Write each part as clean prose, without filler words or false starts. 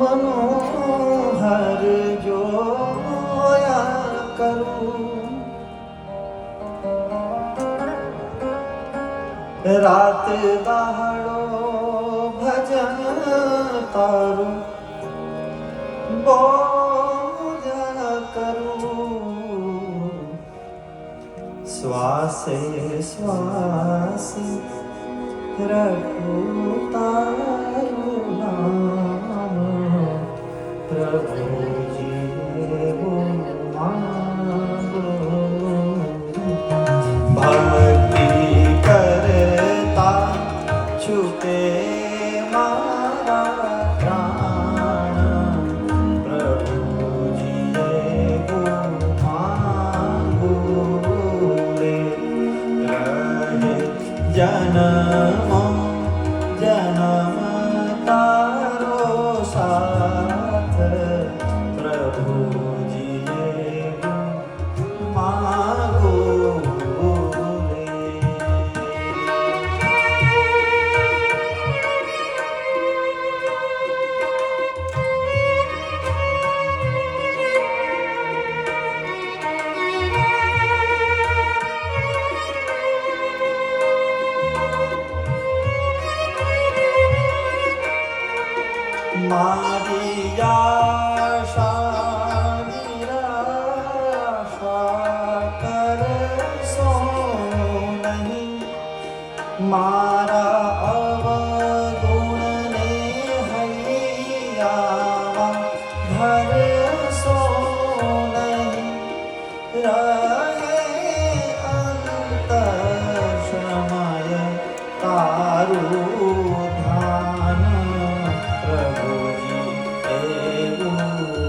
मनोहर जोया करूं। रात दाड़ो भजन तारू बोल्या करूं। श्वासे श्वासे रखूं तारू नाम। प्रभु जी वो मांगो। भक्ति करता छूटे मारा प्राण। प्रभु जी वो मांगो रे। रहे जन्म जन्म तारो साथ। प्रभु जी वो मांगो रे। मारी आशा निराशा करशो नहीं। मारा अवगुण ने हैयावा भरसो नहीं। रहे अंतर समय तारू ध्यान। प्रभु जी एवं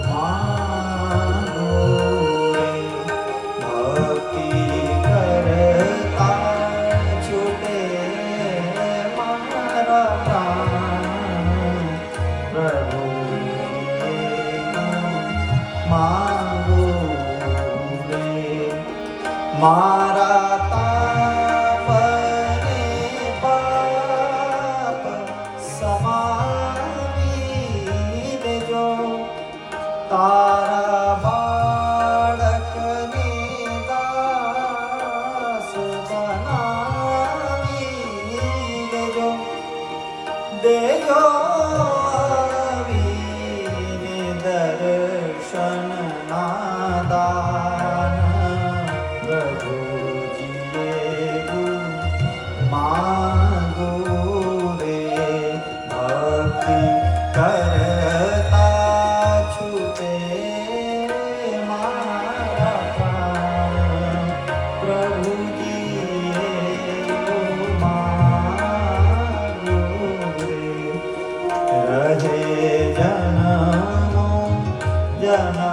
मांगो रे। भक्ति करता छूटे मारा प्राण। प्रभु जी एवं मांगो रे। मारा तापने पाप समावी देजो। तारा बाळकने दास बनावी देजो। देजो आवीने दर्शन नादान। प्रभु जी एवं मांगो रे। भक्ति करता छूटे मारा प्राण। प्रभु जी एवं मांगो रे। रहे जन्म जन्म